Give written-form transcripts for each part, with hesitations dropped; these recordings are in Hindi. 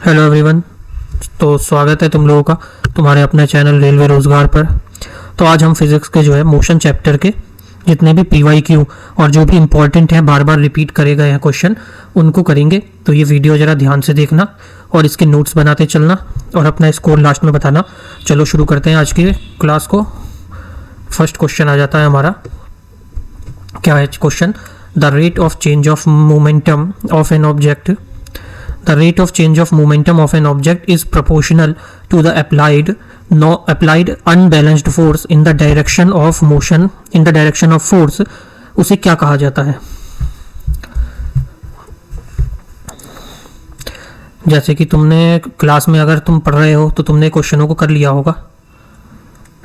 Hello everyone. तो स्वागत है तुम लोगों का तुम्हारे अपने चैनल रेलवे रोज़गार पर। तो आज हम फिज़िक्स के जो है मोशन चैप्टर के जितने भी PYQ और जो भी इम्पोर्टेंट हैं बार बार रिपीट करे गए हैं क्वेश्चन उनको करेंगे। तो ये वीडियो ज़रा ध्यान से देखना और इसके नोट्स बनाते चलना और अपना स्कोर लास्ट में बताना। चलो शुरू करते हैं आज की क्लास को। फर्स्ट क्वेश्चन आ जाता है हमारा। क्या है question? The rate of change of momentum of an object The rate of change of momentum of an object is proportional to the applied unbalanced force in the direction of motion in the direction of force। उसे क्या कहा जाता है? जैसे कि तुमने क्लास में अगर तुम पढ़ रहे हो तो तुमने क्वेश्चनों को कर लिया होगा,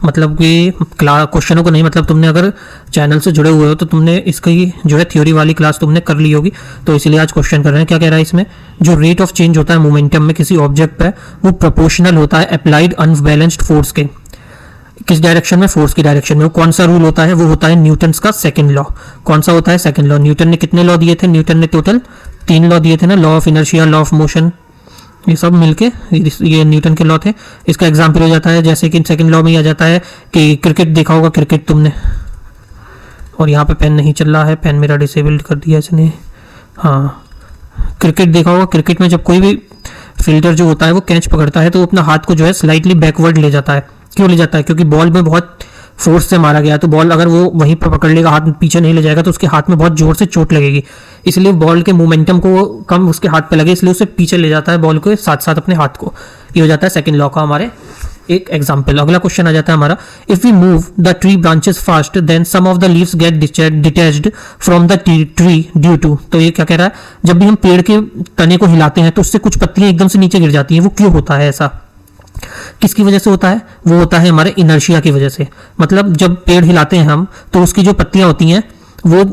मतलब कि क्वेश्चनों को नहीं, मतलब तुमने अगर चैनल से जुड़े हुए हो तो तुमने इसकी जो है थ्योरी वाली क्लास तुमने कर ली होगी। तो इसलिए आज क्वेश्चन कर रहे हैं। क्या कह रहा है इसमें? जो रेट ऑफ चेंज होता है मोमेंटम में किसी ऑब्जेक्ट पे वो प्रोपोर्शनल होता है अप्लाइड अनबैलेंस्ड फोर्स के। किस डायरेक्शन में? फोर्स की डायरेक्शन में। वो कौन सा रूल होता है? वो होता है न्यूटन्स का सेकंड लॉ। कौन सा होता है? Second law. न्यूटन ने कितने लॉ दिए थे? न्यूटन ने टोटल 3 लॉ दिए थे ना, law of inertia, law of motion, ये सब मिलके ये न्यूटन के लॉ थे। इसका एग्जाम्पल हो जाता है जैसे कि सेकंड लॉ में आ जाता है कि क्रिकेट देखा होगा, क्रिकेट तुमने, और यहाँ पे पेन नहीं चल रहा है, पेन मेरा डिसेबल्ड कर दिया इसने। हाँ, क्रिकेट देखा होगा। क्रिकेट में जब कोई भी फील्डर जो होता है वो कैच पकड़ता है तो वो अपना हाथ को जो है स्लाइटली बैकवर्ड ले जाता है। क्यों ले जाता है? क्योंकि बॉल में बहुत फोर्स से मारा गया है, तो बॉल अगर वो वहीं पर पकड़ लेगा, हाथ पीछे नहीं ले जाएगा, तो उसके हाथ में बहुत जोर से चोट लगेगी। इसलिए बॉल के मोमेंटम को कम उसके हाथ पे लगे, इसलिए उसे पीछे ले जाता है बॉल के साथ साथ अपने हाथ को। ये हो जाता है सेकंड लॉ का हमारे एक एग्जाम्पल। अगला क्वेश्चन आ जाता है हमारा। If we move the tree branches fast then some of the leaves get detached from the tree due to. तो ये क्या कह रहा है? जब भी हम पेड़ के तने को हिलाते हैं तो उससे कुछ पत्तियां एकदम से नीचे गिर जाती हैं। वो क्यों होता है ऐसा? किसकी वजह से होता है? वो होता है हमारे इनर्शिया की वजह से। मतलब जब पेड़ हिलाते हैं हम तो उसकी जो पत्तियां होती हैं वो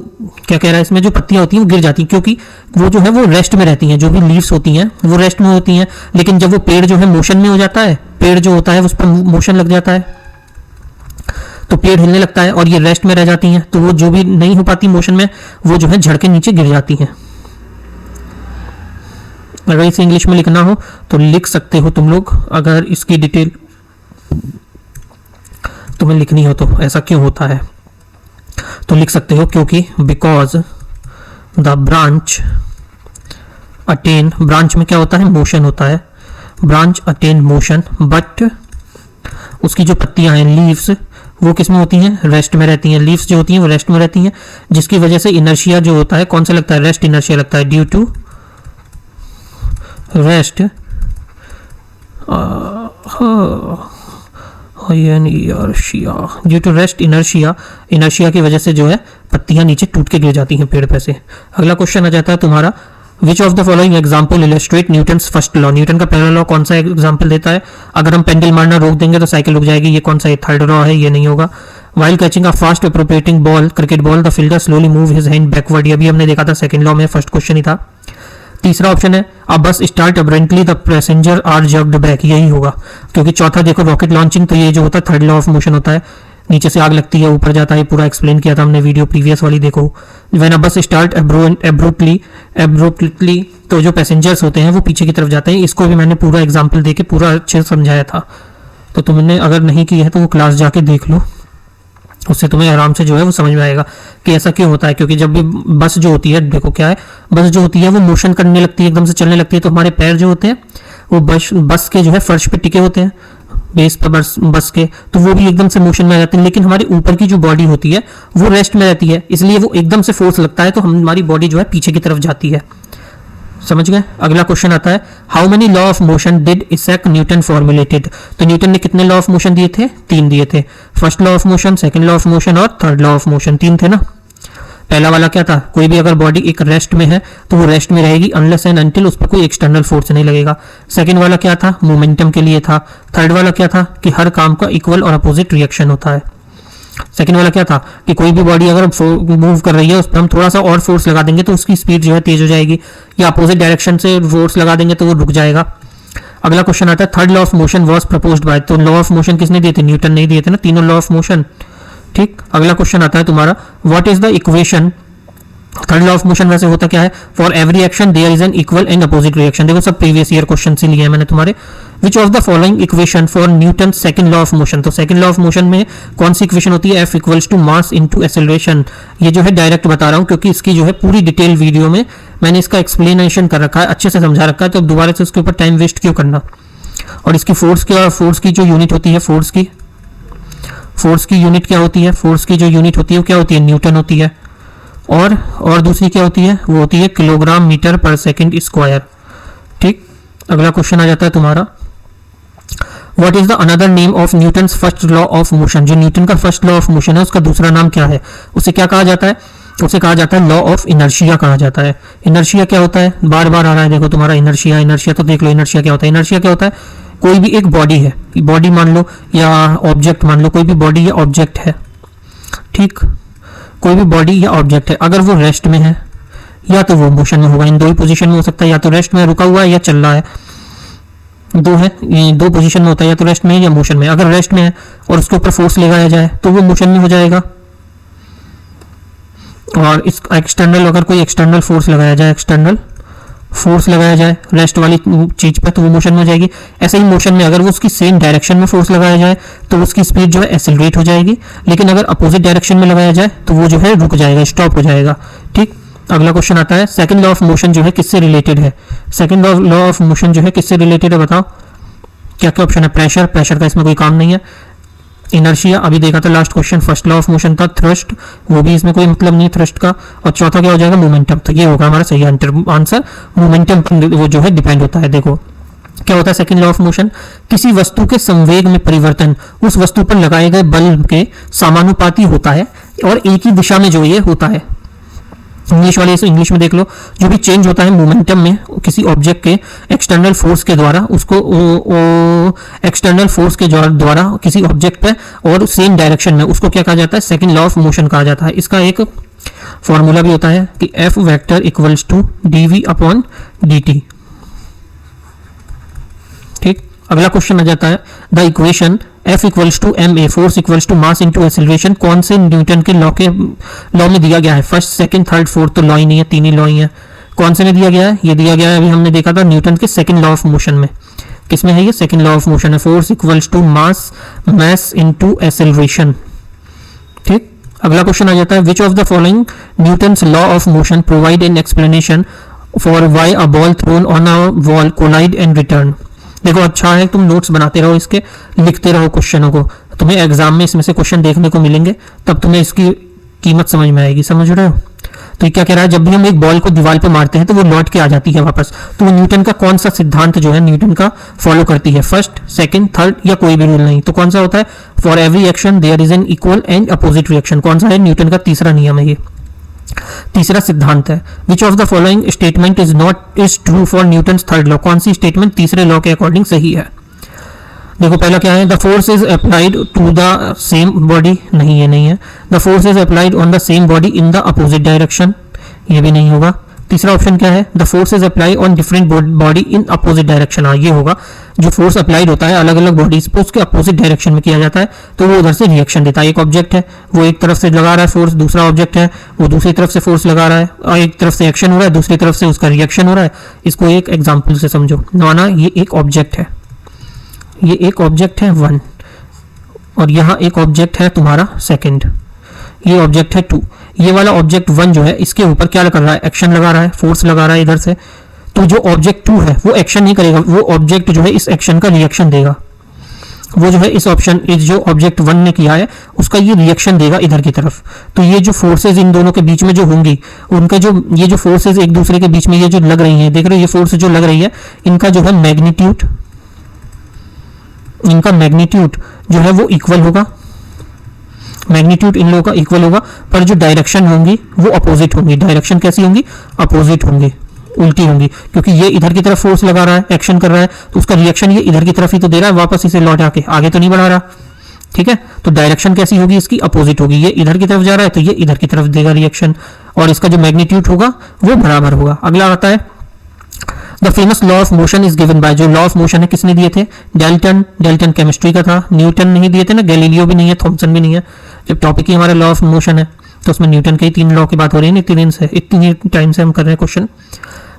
क्या कह रहा है इसमें, जो पत्तियां होती हैं वो गिर जाती हैं, क्योंकि वो जो है वो रेस्ट में रहती हैं। जो भी लीव्स होती हैं वो रेस्ट में होती हैं, लेकिन जब वो पेड़ जो है मोशन में हो जाता है, पेड़ जो होता है उस पर मोशन लग जाता है तो पेड़ हिलने लगता है, और ये रेस्ट में रह जाती हैं, तो वो जो भी नहीं हो पाती मोशन में वो जो है झड़ के नीचे गिर जाती हैं। अगर इसे इंग्लिश में लिखना हो तो लिख सकते हो तुम लोग, अगर इसकी डिटेल तुम्हें लिखनी हो तो ऐसा क्यों होता है तो लिख सकते हो, क्योंकि because the branch attain, branch में क्या होता है? मोशन होता है। ब्रांच अटेन मोशन बट उसकी जो पत्तियां हैं लीव्स वो किस में होती हैं? रेस्ट में रहती हैं। लीव्स जो होती हैं वो रेस्ट में रहती हैं, जिसकी वजह से इनर्शिया जो होता है कौन सा लगता है? रेस्ट इनर्शिया लगता है। Due to rest inertia, due to rest inertia, inertia की वजह से जो है पत्तियां नीचे टूट के गिर जाती हैं पेड़ पे से। अगला क्वेश्चन आ जाता है तुम्हारा। विच of the following example illustrate Newton's first law. Newton का पहला लॉ कौन सा एग्जाम्पल देता है? अगर हम पेंडल मारना रोक देंगे तो साइकिल रुक जाएगी। ये कौन सा? ये थर्ड लॉ है, ये नहीं होगा। While catching a fast appropriating ball, cricket ball, the fielder slowly move his hand backward। ये भी हमने देखा था सेकंड लॉ में, फर्स्ट क्वेश्चन ही था। तीसरा ऑप्शन है a bus start abruptly the passenger are jerked back. यही होगा, क्योंकि चौथा देखो रॉकेट लॉन्चिंग, तो ये जो होता है थर्ड लॉ ऑफ मोशन होता है। नीचे से आग लगती है ऊपर जाता है, पूरा एक्सप्लेन किया था हमने वीडियो प्रीवियस वाली देखो। व्हेन अ बस स्टार्ट एब्रुप्टली, तो जो पैसेंजर्स होते हैं वो पीछे की तरफ जाते हैं। इसको भी मैंने पूरा एग्जाम्पल देके पूरा अच्छे से समझाया था, तो तुमने अगर नहीं की है तो वो क्लास जाके देख लो, उससे तुम्हें आराम से जो है वो समझ में आएगा कि ऐसा क्यों होता है। क्योंकि जब भी बस जो होती है, देखो क्या है, बस जो होती है वो मोशन करने लगती है, एकदम से चलने लगती है, तो हमारे पैर जो होते हैं वो बस के जो है फर्श पे टिके होते हैं, बेस पर बस के, तो वो भी एकदम से मोशन में आ जाते हैं। लेकिन हमारे ऊपर की जो बॉडी होती है वो रेस्ट में रहती है, इसलिए वो एकदम से फोर्स लगता है तो हमारी बॉडी जो है पीछे की तरफ जाती है। समझ गए? अगला क्वेश्चन आता है। How many law of motion did Isaac Newton formulated. तो न्यूटन ने कितने लॉ ऑफ मोशन दिए थे? 3 दिए थे। First law of motion, second law of motion और थर्ड लॉ ऑफ मोशन। 3 थे ना। पहला वाला क्या था? कोई भी अगर बॉडी एक रेस्ट में है तो वो रेस्ट में रहेगी अनलेस एंड अनटिल उस पर कोई एक्सटर्नल फोर्स नहीं लगेगा। सेकंड वाला क्या था? मोमेंटम के लिए था। थर्ड वाला क्या था? कि हर काम का इक्वल और अपोजिट रिएक्शन होता है। सेकंड वाला क्या था? कि कोई भी बॉडी अगर मूव कर रही है उस पर हम थोड़ा सा और फोर्स लगा देंगे तो उसकी स्पीड जो है तेज हो जाएगी, या अपोजिट डायरेक्शन से फोर्स लगा देंगे तो वो रुक जाएगा। अगला क्वेश्चन आता है। Third law of motion was proposed by, तो लॉ ऑफ मोशन किसने दिए थे? न्यूटन नहीं दिए थे ना, तीनों लॉ ऑफ मोशन। ठीक, अगला क्वेश्चन आता है तुम्हारा। What is the equation third law of motion वैसे होता क्या है, for every action there is an equal and opposite reaction. देखो सब प्रीवियस ईयर क्वेश्चन से लिए हैं मैंने तुम्हारे। Which of the following equation for Newton second law of motion, तो सेकंड लॉ ऑफ मोशन में कौन सी इक्वेशन होती है, F equals to mass into acceleration. ये जो है डायरेक्ट बता रहा हूँ क्योंकि इसकी जो है पूरी डिटेल वीडियो में मैंने इसका एक्सप्लेनेशन कर रखा है, अच्छे से समझा रखा है, तो दोबारा से उसके ऊपर टाइम वेस्ट क्यों करना। और इसकी फोर्स की जो यूनिट होती है, फोर्स की यूनिट क्या होती है, फोर्स की जो यूनिट होती है वो क्या होती है, न्यूटन होती है। और दूसरी क्या होती है, वो होती है किलोग्राम मीटर पर सेकंड स्क्वायर। ठीक, अगला क्वेश्चन आ जाता है तुम्हारा, what is the another name of Newton's first law of motion. जो न्यूटन का फर्स्ट लॉ ऑफ मोशन है उसका दूसरा नाम क्या है, उसे क्या कहा जाता है, उसे कहा जाता है लॉ ऑफ इनर्शिया कहा जाता है। इनर्शिया क्या होता है, बार बार आ रहा है देखो तुम्हारा इनर्शिया तो देख लो इनर्शिया क्या होता है। इनर्शिया क्या होता है, कोई भी एक बॉडी है, बॉडी मान लो या ऑब्जेक्ट मान लो, कोई भी बॉडी या ऑब्जेक्ट है, ठीक, कोई भी बॉडी या ऑब्जेक्ट है, अगर वो रेस्ट में है या तो वो मोशन में होगा। इन दो ही पोजीशन में हो सकता है, या तो रेस्ट में रुका हुआ है या चल रहा है, दो है, ये दो पोजीशन में होता है, या तो रेस्ट में या मोशन में। अगर रेस्ट में है और उसके ऊपर फोर्स लगाया जाए तो वो मोशन में हो जाएगा। और इस एक्सटर्नल, अगर कोई एक्सटर्नल फोर्स लगाया जाए रेस्ट वाली चीज पर तो वो मोशन में हो जाएगी। ऐसे ही मोशन में अगर वो उसकी सेम डायरेक्शन में फोर्स लगाया जाए तो उसकी स्पीड जो है एक्सेलरेट हो जाएगी, लेकिन अगर अपोजिट डायरेक्शन में लगाया जाए तो वो जो है रुक जाएगा, स्टॉप हो जाएगा। ठीक, अगला क्वेश्चन आता है, सेकंड लॉ ऑफ मोशन जो है किससे रिलेटेड है, सेकंड लॉ ऑफ मोशन जो है किससे रिलेटेड है, बताओ क्या क्या ऑप्शन है। प्रेशर का इसमें कोई काम नहीं है। इनर्शिया अभी देखा था last question, first law of motion था थ्रस्ट, वो भी इसमें कोई मतलब नहीं थ्रस्ट का। और चौथा क्या हो जाएगा, मोमेंटम। तो ये होगा हमारा सही आंसर, मोमेंटम वो जो है डिपेंड होता है। देखो क्या होता है सेकंड लॉ ऑफ मोशन, किसी वस्तु के संवेग में परिवर्तन उस वस्तु पर लगाए गए बल के समानुपाती होता है और एक ही दिशा में जो ये होता है। इंग्लिश वाले इसे इंग्लिश में देख लो, जो भी चेंज होता है मोमेंटम में किसी ऑब्जेक्ट के एक्सटर्नल फोर्स के द्वारा, उसको एक्सटर्नल फोर्स के द्वारा किसी ऑब्जेक्ट पे और सेम डायरेक्शन में, उसको क्या कहा जाता है, सेकंड लॉ ऑफ मोशन कहा जाता है। इसका एक फॉर्मूला भी होता है कि F vector equals to dv upon dt। ठीक, अगला क्वेश्चन आ जाता है, the equation F equals to ma, force equals to mass into acceleration, कौन से न्यूटन के लॉ में दिया गया है। फर्स्ट सेकंड थर्ड फोर्थ तो लॉ ही नहीं है, तीन ही लॉ ही है। कौन से में दिया गया है, ये दिया गया है अभी हमने देखा था न्यूटन के सेकंड लॉ ऑफ मोशन में। किसमें है ये, सेकंड लॉ ऑफ मोशन है, force equals to mass into acceleration. ठीक, अगला क्वेश्चन आ जाता है, which of the following Newton's law of motion provide an explanation for why a ball thrown on a wall collide and return. देखो अच्छा है तुम नोट्स बनाते रहो, इसके लिखते रहो क्वेश्चनों को, तुम्हें एग्जाम में इसमें से क्वेश्चन देखने को मिलेंगे, तब तुम्हें इसकी कीमत समझ में आएगी। समझ रहे हो, तो ये क्या कह रहा है, जब भी हम एक बॉल को दीवार पे मारते हैं तो वो लौट के आ जाती है वापस, तो वो न्यूटन का कौन सा सिद्धांत जो है न्यूटन का फॉलो करती है, फर्स्ट सेकंड थर्ड या कोई भी रूल नहीं, तो कौन सा होता है, for every action there is an equal and opposite reaction. कौन सा है, न्यूटन का तीसरा नियम है, ये तीसरा सिद्धांत है। Which of the following statement is true for Newton's third law, कौन सी स्टेटमेंट तीसरे लॉ के अकॉर्डिंग सही है। देखो पहला क्या है, the force is applied to the same body, नहीं ये नहीं है। The force is applied on the same body in the opposite direction, ये भी नहीं होगा। तीसरा ऑप्शन क्या है, the force is apply on different body in opposite direction, हाँ ये होगा। जो फोर्स अप्लाइड होता है अलग अलग बॉडीज पर उसके अपोजिट डायरेक्शन में किया जाता है तो वो उधर से रिएक्शन देता है। एक ऑब्जेक्ट है वो एक तरफ से लगा रहा है फोर्स, दूसरा ऑब्जेक्ट है वो दूसरी तरफ से फोर्स लगा रहा है, और एक तरफ से एक्शन हो रहा है दूसरी तरफ से उसका रिएक्शन हो रहा है। इसको एक एग्जाम्पल से समझो, माना ये एक ऑब्जेक्ट है, ये एक ऑब्जेक्ट है 1 और यहाँ एक ऑब्जेक्ट है तुम्हारा सेकंड, ये ऑब्जेक्ट है 2। ये वाला ऑब्जेक्ट 1 जो है इसके ऊपर क्या कर रहा है, एक्शन लगा रहा है, फोर्स लगा रहा है इधर से। तो जो ऑब्जेक्ट 2 है वो एक्शन नहीं करेगा, वो ऑब्जेक्ट जो है इस एक्शन का रिएक्शन देगा। वो जो है इस जो ऑब्जेक्ट 1 ने किया है उसका ये रिएक्शन देगा इधर की तरफ। तो ये जो फोर्सेज इन दोनों के बीच में जो होंगी, उनका जो ये जो फोर्सेज एक दूसरे के बीच में ये जो लग रही है, देख रहे हो ये फोर्स जो लग रही है, इनका जो है मैग्नीट्यूड, इनका मैग्नीट्यूड जो है वो इक्वल होगा, मैग्नीट्यूड इन लोगों का इक्वल होगा, पर जो डायरेक्शन होंगी वो अपोजिट होंगी। डायरेक्शन कैसी होंगी, अपोजिट होंगी, उल्टी होंगी, क्योंकि ये इधर की तरफ फोर्स लगा रहा है, एक्शन कर रहा है, तो उसका रिएक्शन ये इधर की तरफ ही तो दे रहा है, वापस इसे लौट आके आगे तो नहीं बढ़ा रहा। ठीक है, तो डायरेक्शन कैसी होगी, इसकी अपोजिट होगी। ये इधर की तरफ जा रहा है तो ये इधर की तरफ देगा रिएक्शन, और इसका जो मैग्नीट्यूड होगा वो बराबर होगा। अगला आता है, the famous law of motion is given by, जो लॉ ऑफ मोशन है किसने दिए थे, डेल्टन केमिस्ट्री का था, न्यूटन नहीं दिए थे ना, गैलीलियो भी नहीं है, थॉमसन भी नहीं है, जब टॉपिक ही हमारा लॉ ऑफ मोशन है। तो उसमें न्यूटन के ही 3 लॉ की बात हो रही है, इतनी टाइम से हम कर रहे हैं क्वेश्चन।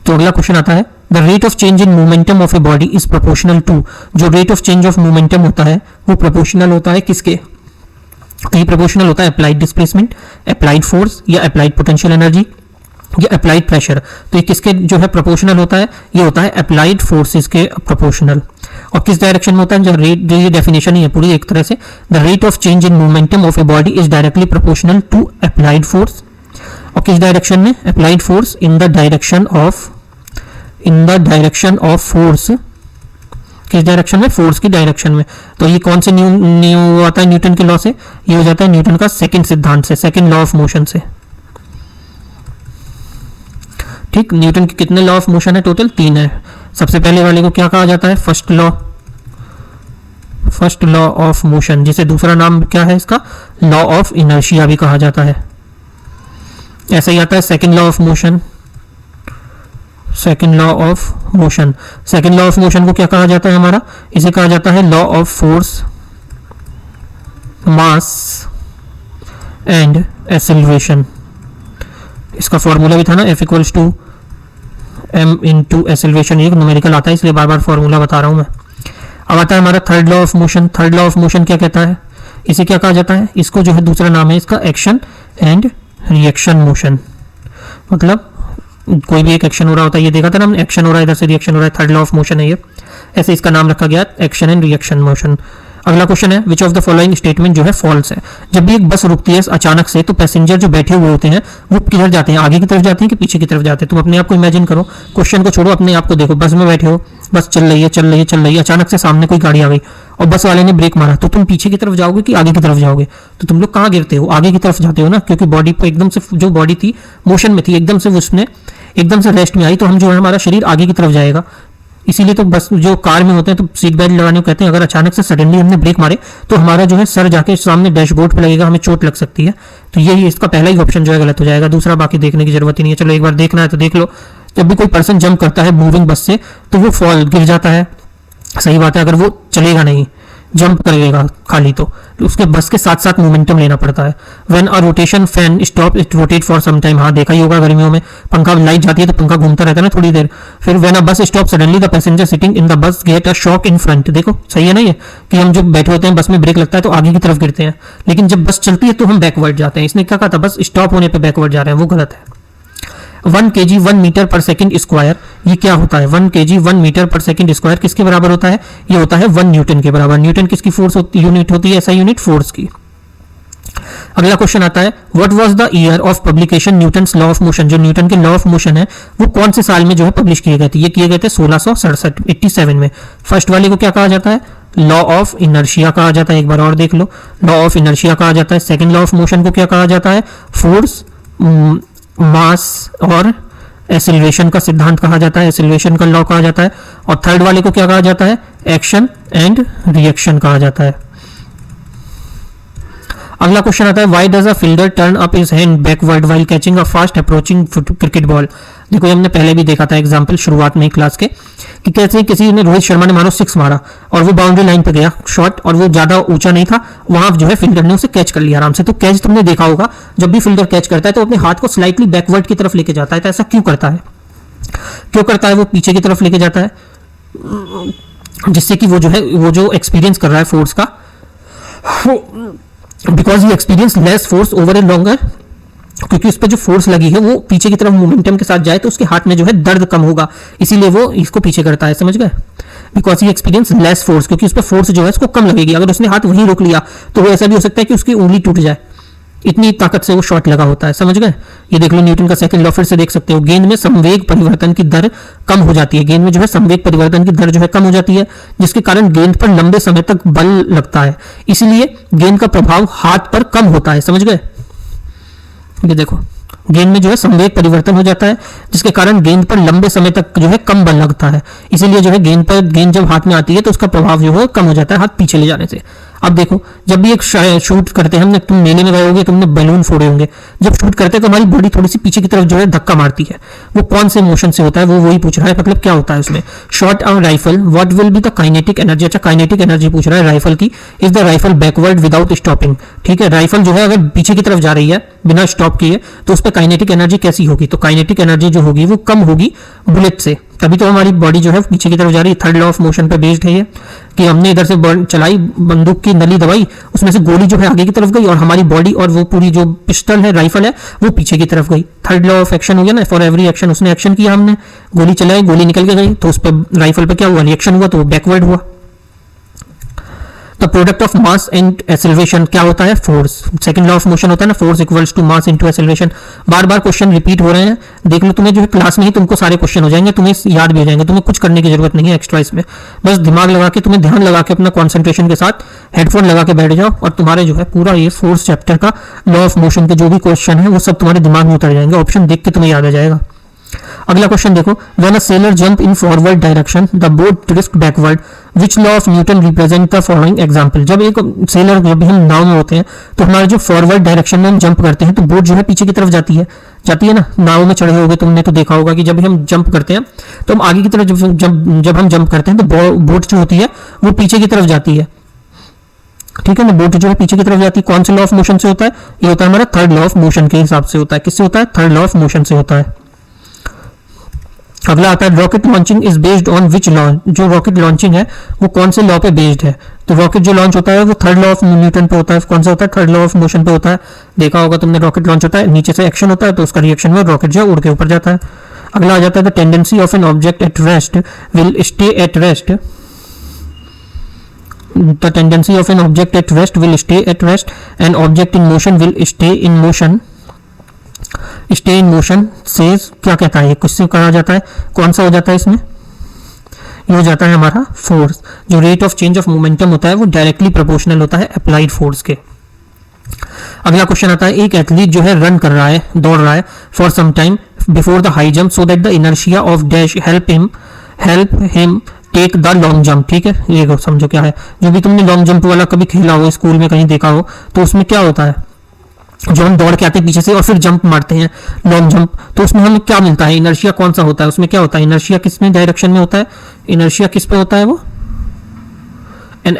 तो अगला क्वेश्चन आता है, the rate of change in momentum of a body is proportional to. जो rate of change of momentum होता है वो प्रोपोर्शनल होता है किसके? ये प्रोपोर्शनल होता है अप्लाइड डिस्प्लेसमेंट, अप्लाइड फोर्स या अप्लाइड पोटेंशियल एनर्जी या अप्लाइड प्रेशर। तो ये किसके जो है प्रोपोर्शनल होता है? ये होता है अप्लाइड फोर्सेस के प्रोपोर्शनल। और किस डायरेक्शन में होता है? जो रेट, जो ये डेफिनेशन ही है पूरी एक तरह से, the rate of change in momentum of a body is directly proportional to applied force. और किस डायरेक्शन में? Applied force in the direction of force. किस डायरेक्शन में? फोर्स की डायरेक्शन में। तो ये कौन से न्यू आता है न्यूटन के लॉ से? ये हो जाता है न्यूटन का सेकंड सिद्धांत से, सेकंड लॉ ऑफ मोशन से। ठीक, न्यूटन के कितने लॉ ऑफ मोशन है? टोटल 3 है। सबसे पहले वाले को क्या कहा जाता है? फर्स्ट लॉ ऑफ मोशन, जिसे दूसरा नाम क्या है इसका? लॉ ऑफ इनर्शिया भी कहा जाता है। ऐसा ही आता है second law of motion. Second law of motion को क्या कहा जाता है हमारा? इसे कहा जाता है law of force, mass and acceleration. इसका फॉर्मूला भी था ना, F equals to m into acceleration. एक न्यूमेरिकल आता है इसलिए बार बार फॉर्मूला बता रहा हूं मैं। अब आता है हमारा third law of motion. Third law of motion क्या कहता है? इसे क्या कहा जाता है? इसको जो है दूसरा नाम है इसका एक्शन एंड रिएक्शन मोशन। मतलब कोई भी एक एक्शन हो रहा होता है, ये देखा था ना हमने, एक्शन हो रहा है, इधर से रिएक्शन हो रहा है, थर्ड लॉ ऑफ मोशन है ये। ऐसे इसका नाम रखा गया एक्शन एंड रिएक्शन मोशन। अगला क्वेश्चन है, which of the following statement जो है फॉल्स है? जब भी एक बस रुकती है अचानक से, तो पैसेंजर जो बैठे हुए होते हैं वो किधर जाते हैं? आगे की तरफ जाते हैं कि पीछे की तरफ जाते हैं? तुम अपने आप को इमेजिन करो, क्वेश्चन को छोड़ो, अपने आप को देखो। बस में बैठे हो, बस चल रही है, अचानक से सामने कोई गाड़ी आ गई और बस वाले ने ब्रेक मारा, तो तुम पीछे की तरफ जाओगे कि आगे की तरफ जाओगे? तो तुम लोग कहाँ गिरते हो? आगे की तरफ जाते हो ना, क्योंकि बॉडी पर एकदम से, जो बॉडी थी मोशन में थी, एकदम से उसने एकदम से रेस्ट में आई, तो हम जो है हमारा शरीर आगे की तरफ जाएगा। इसीलिए तो बस जो कार में होते हैं तो सीट बेल्ट लगाने को कहते हैं। अगर अचानक से सडनली हमने ब्रेक मारे तो हमारा जो है सर जाके सामने डैशबोर्ड पे लगेगा, हमें चोट लग सकती है। तो यही इसका पहला ही ऑप्शन जो है गलत हो जाएगा, दूसरा बाकी देखने की जरूरत ही नहीं है। चलो एक बार देखना है तो देख लो। जब भी कोई पर्सन जंप करता है मूविंग बस से तो वो फॉल गिर जाता है, सही बात है। अगर वो चलेगा नहीं, जंप करेगा खाली, तो उसके बस के साथ साथ मोमेंटम लेना पड़ता है। When a rotation fan stop it rotate for some time. हाँ, देखा ही होगा गर्मियों में पंखा, लाइट जाती है तो पंखा घूमता रहता है ना थोड़ी देर। फिर when a bus stop suddenly the passenger sitting in the bus get a shock in front. देखो सही है ना ये, कि हम जब बैठे होते हैं बस में ब्रेक लगता है तो आगे की तरफ गिरते हैं, लेकिन जब बस चलती है तो हम बैकवर्ड जाते हैं। इसने क्या कहा था? बस स्टॉप होने पर बैकवर्ड जा रहे हैं, वो गलत है। 1 kg 1 मीटर पर सेकंड स्क्वायर, ये क्या होता है? 1 kg 1 मीटर पर सेकंड स्क्वायर किसके बराबर होता है? ये होता है 1 न्यूटन के बराबर। न्यूटन किसकी फोर्स यूनिट होती है? ऐसा यूनिट फोर्स की। अगला क्वेश्चन आता है, what was the year of publication Newton's law of motion? जो न्यूटन के लॉ ऑफ मोशन है वो कौन से साल में जो है पब्लिश किए गए थे? ये किए गए थे 1667 87 में। फर्स्ट वाले को क्या कहा जाता है? लॉ ऑफ इनर्शिया कहा जाता है। एक बार और देख लो, लॉ ऑफ इनर्शिया कहा जाता है। सेकंड लॉ ऑफ मोशन को क्या कहा जाता है? फोर्स, मास और एक्सेलरेशन का सिद्धांत कहा जाता है, एक्सेलरेशन का लॉ कहा जाता है। और थर्ड वाले को क्या कहा जाता है? एक्शन एंड रिएक्शन कहा जाता है। अगला क्वेश्चन आता है, why does a fielder turn up his hand backward while catching a fast approaching cricket ball? देखो हमने पहले भी देखा था एग्जांपल शुरुआत में ही क्लास के, कि कैसे किसी ने, रोहित शर्मा ने मानो 6 मारा और वो बाउंड्री लाइन पे गया शॉट, और वो ज्यादा ऊंचा नहीं था, वहां जो है फील्डर ने उसे कैच कर लिया आराम से। तो कैच तुमने देखा होगा, जब भी फील्डर कैच करता है तो अपने हाथ को स्लाइटली बैकवर्ड की तरफ लेके जाता है। तो ऐसा क्यों करता है? वो पीछे की तरफ लेके जाता है, जिससे कि वो जो है, वो जो एक्सपीरियंस कर रहा है फोर्स का, because he experience less force over a longer, क्योंकि उस पर जो फोर्स लगी है वो पीछे की तरफ मोमेंटम के साथ जाए तो उसके हाथ में जो है दर्द कम होगा, इसीलिए वो इसको पीछे करता है। समझ गए? Because he experience less force, क्योंकि उस पर फोर्स जो है उसको कम लगेगी। अगर उसने हाथ वहीं रोक लिया तो वो ऐसा भी हो सकता है कि उसकी उंगली टूट जाए, इतनी ताकत से वो शॉट लगा होता है। समझ गए? ये देख लो न्यूटन का सेकंड लॉ, फिर से देख सकते हो। गेंद में संवेग परिवर्तन की दर कम हो जाती है, गेंद में जो है संवेग परिवर्तन की दर जो है कम हो जाती है, जिसके कारण गेंद पर लंबे समय तक बल लगता है, इसीलिए गेंद का प्रभाव हाथ पर कम होता है। समझ गए? ये देखो, गेंद में जो है संवेग परिवर्तन हो जाता है, जिसके कारण गेंद पर लंबे समय तक जो है कम बल लगता है, इसीलिए जो है गेंद जब हाथ में आती है तो उसका प्रभाव जो है कम हो जाता है हाथ पीछे ले जाने से। अब देखो, जब भी एक शूट करते हैं हमने, तुम मेले में गए होगे, तुमने बैलून फोड़े होंगे, जब शूट करते हैं तो हमारी बॉडी थोड़ी सी पीछे की तरफ जो है धक्का मारती है, वो कौन से मोशन से होता है, वो वही पूछ रहा है, मतलब क्या होता है उसमें। Shot a rifle, what will be the kinetic energy, अच्छा काइनेटिक एनर्जी पूछ रहा है राइफल की। Is the rifle backward without stopping, ठीक है, राइफल जो है अगर पीछे की तरफ जा रही है बिना स्टॉप किए तो उस पर काइनेटिक एनर्जी कैसी होगी, तो काइनेटिक एनर्जी जो होगी वो कम होगी बुलेट से, तभी तो हमारी बॉडी जो है पीछे की तरफ जा रही है। थर्ड लॉ ऑफ मोशन पे बेस्ड है ये, कि हमने इधर से चलाई बंदूक की नली दबाई, उसमें से गोली जो है आगे की तरफ गई और हमारी बॉडी और वो पूरी जो पिस्टल है, राइफल है, वो पीछे की तरफ गई। थर्ड लॉ ऑफ एक्शन हो गया ना, फॉर एवरी एक्शन, उसने एक्शन किया, हमने गोली चलाई, गोली निकल के गई, तो उस पर राइफल पे क्या हुआ, रिएक्शन हुआ, तो वो बैकवर्ड हुआ। The product of mass and acceleration क्या होता है, force. Second law of motion होता है ना, force equals to mass into acceleration. बार बार क्वेश्चन रिपीट हो रहे हैं, देख लो, तुम्हें जो है क्लास में ही तुमको सारे क्वेश्चन हो जाएंगे, तुम्हें याद भी हो जाएंगे, तुम्हें कुछ करने की जरूरत नहीं है एक्स्ट्रा इसमें, बस दिमाग लगा के, तुम्हें ध्यान लगा के अपना कॉन्सेंट्रेशन के साथ हेडफोन लगा के बैठ जाओ और तुम्हारे जो है पूरा ये फोर्स चैप्टर का लॉ ऑफ मोशन के जो भी क्वेश्चन है वो सब तुम्हारे दिमाग में उतर जाएंगे, ऑप्शन देख के तुम्हें याद आ जाएगा। अगला क्वेश्चन देखो, when a seller jump in forward direction the boat drift backward, which law of Newton represent the following example. जब एक सेलर, जब भी हम नाव में होते हैं तो हमारे जो फॉरवर्ड डायरेक्शन में हम जंप करते हैं तो बोट जो है पीछे की तरफ जाती है ना। नाव में चढ़े होगे तुमने तो देखा होगा कि जब भी हम जंप करते हैं तो हम आगे की तरफ जब हम जंप करते हैं तो बोट जो होती है वो पीछे की तरफ जाती है, ठीक है ना, बोट जो है पीछे की तरफ जाती है। कौन से लॉ ऑफ मोशन से होता है, ये होता है हमारा थर्ड लॉ ऑफ मोशन के हिसाब से होता है। किससे होता है, थर्ड लॉ ऑफ मोशन से होता है। अगला आता है, rocket launching is based on which law, जो रॉकेट लॉन्चिंग है वो कौन से लॉ पे बेस्ड है, तो रॉकेट जो लॉन्च होता है वो थर्ड लॉ ऑफ न्यूटन पे होता है। कौन सा होता है, थर्ड लॉ ऑफ मोशन पे होता है। देखा होगा तुमने, रॉकेट लॉन्च होता है, नीचे से एक्शन होता है तो उसका रिएक्शन में रॉकेट जो है उड़ के ऊपर जाता है। अगला आ जाता है, the tendency of an object at rest will stay at rest, the tendency of an object at rest will stay at rest, an object in motion will stay in motion. Stay in motion से क्या कहता है, किससे कहा जाता है, कौन सा हो जाता है इसमें, ये हो जाता है हमारा फोर्स। जो rate of change of momentum होता है वो डायरेक्टली प्रोपोर्शनल होता है अप्लाइड फोर्स के। अगला क्वेश्चन आता है, एक एथलीट जो है रन कर रहा है, दौड़ रहा है for some time before the high jump so that the inertia of dash help him take the long jump, ठीक है, ये समझो क्या है। जो भी तुमने लॉन्ग जंप वाला कभी खेला हो, स्कूल में कहीं देखा हो, तो उसमें क्या होता है, जो हम दौड़ के आते हैं पीछे से और फिर जंप मारते हैं लॉन्ग जंप, तो उसमें हमें क्या मिलता है, इनर्शिया कौन सा होता है, उसमें क्या होता है, इनर्शिया किस में डायरेक्शन में होता है, इनर्शिया किस पे होता है, वो an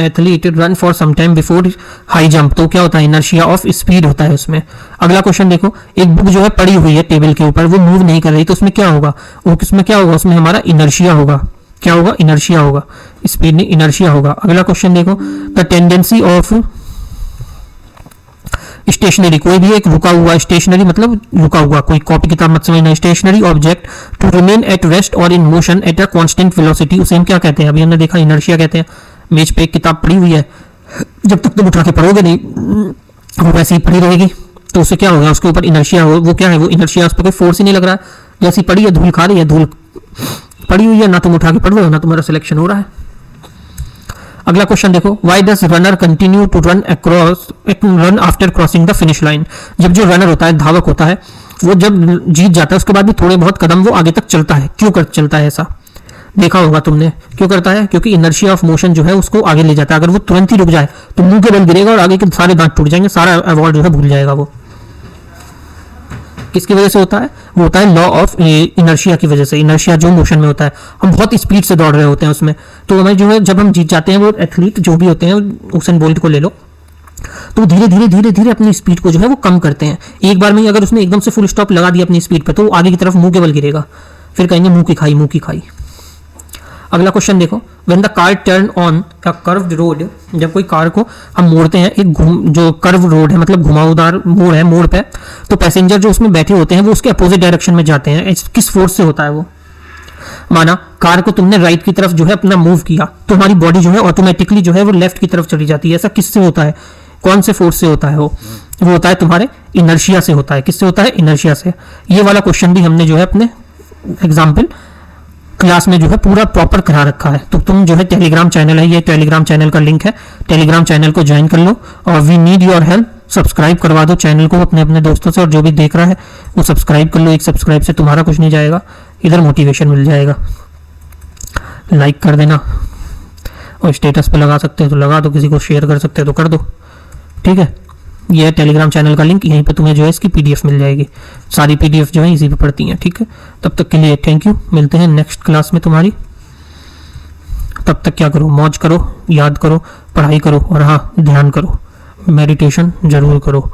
athlete run for some time before high jump, तो क्या होता है, इनर्शिया ऑफ स्पीड होता है उसमें। अगला क्वेश्चन देखो, एक बुक जो है पड़ी हुई है टेबल के ऊपर, वो मूव नहीं कर रही, तो उसमें क्या होगा, वो किसमें क्या होगा, उसमें हमारा इनर्शिया होगा। क्या होगा, इनर्शिया होगा, स्पीड नहीं इनर्शिया होगा। अगला क्वेश्चन देखो, द टेंडेंसी ऑफ स्टेशनरी, कोई भी एक रुका हुआ, स्टेशनरी मतलब रुका हुआ, कोई कॉपी किताब मत समझना, stationary object to remain at rest और in motion at a constant velocity, उसे हम क्या कहते हैं, अभी हमने देखा इनर्शिया कहते हैं। मेज पे एक किताब पड़ी हुई है, जब तक तुम उठा के पढ़ोगे नहीं वो वैसे ही पड़ी रहेगी, तो उससे क्या होगा, उसके ऊपर इनर्शिया हो, वो क्या है, वो इनर्शिया, उस पर कोई फोर्स ही नहीं लग रहा है, जैसी पड़ी है धूल खा रही है, धूल पड़ी हुई है, ना तुम उठा के पढ़ रहे हो ना तुम्हारा सिलेक्शन हो रहा है। अगला क्वेश्चन देखो, why does runner continue to run after crossing the finish line. जब जो रनर होता है, धावक होता है, वो जब जीत जाता है उसके बाद भी थोड़े बहुत कदम वो आगे तक चलता है, क्यों चलता है, ऐसा देखा होगा तुमने, क्यों करता है, क्योंकि इनर्शिया ऑफ मोशन जो है उसको आगे ले जाता है। अगर वो तुरंत ही रुक जाए तो मुंह के बल गिरेगा और आगे के सारे दांत टूट जाएंगे, सारा अवार्ड जो है भूल जाएगा वो। किसकी वजह से होता है, वो होता है लॉ ऑफ इनर्शिया की वजह से। इनर्शिया जो मोशन में होता है, हम बहुत स्पीड से दौड़ रहे होते हैं उसमें, तो हमें जो है जब हम जीत जाते हैं, वो एथलीट जो भी होते हैं, उसेन बोल्ट को ले लो, तो धीरे धीरे धीरे धीरे अपनी स्पीड को जो है वो कम करते हैं। एक बार में अगर उसने एकदम से फुल स्टॉप लगा दिया अपनी स्पीड पे, तो वो आगे की तरफ मुंह के बल गिरेगा, फिर कहेंगे मुंह की खाई। अगला क्वेश्चन देखो, when the car turn on a curved road, जब कोई कार को हम मोड़ते हैं, एक जो कर्व रोड है मतलब घुमावदार मोड़ है, मोड़ पे, तो पैसेंजर जो उसमें बैठे होते हैं वो उसके अपोजिट डायरेक्शन में जाते हैं। किस फोर्स से होता है वो, माना कार को तुमने राइट की तरफ जो है अपना मूव किया, तो हमारी बॉडी जो है ऑटोमेटिकली जो है वो लेफ्ट की तरफ चली जाती है। ऐसा किससे होता है, कौन से फोर्स से होता है, वो होता है तुम्हारे इनर्शिया से होता है। किससे होता है, इनर्शिया से। ये वाला क्वेश्चन भी हमने जो है अपने एग्जाम्पल क्लास में जो है पूरा प्रॉपर करा रखा है। तो तुम जो है टेलीग्राम चैनल है, ये टेलीग्राम चैनल का लिंक है, टेलीग्राम चैनल को ज्वाइन कर लो और we need your help, subscribe करवा दो चैनल को अपने अपने दोस्तों से, और जो भी देख रहा है वो सब्सक्राइब कर लो। एक सब्सक्राइब से तुम्हारा कुछ नहीं जाएगा, इधर मोटिवेशन मिल जाएगा, लाइक कर देना और स्टेटस पे लगा सकते हो तो लगा दो, किसी को शेयर कर सकते हो तो कर दो। ठीक है, ये है टेलीग्राम चैनल का लिंक, यहीं पे तुम्हें जो है इसकी पीडीएफ मिल जाएगी। सारी पीडीएफ जो है इसी पे पड़ती हैं। ठीक है, तब तक के लिए थैंक यू, मिलते हैं नेक्स्ट क्लास में तुम्हारी। तब तक क्या करो, मौज करो, याद करो, पढ़ाई करो, और हाँ ध्यान करो, मेडिटेशन जरूर करो।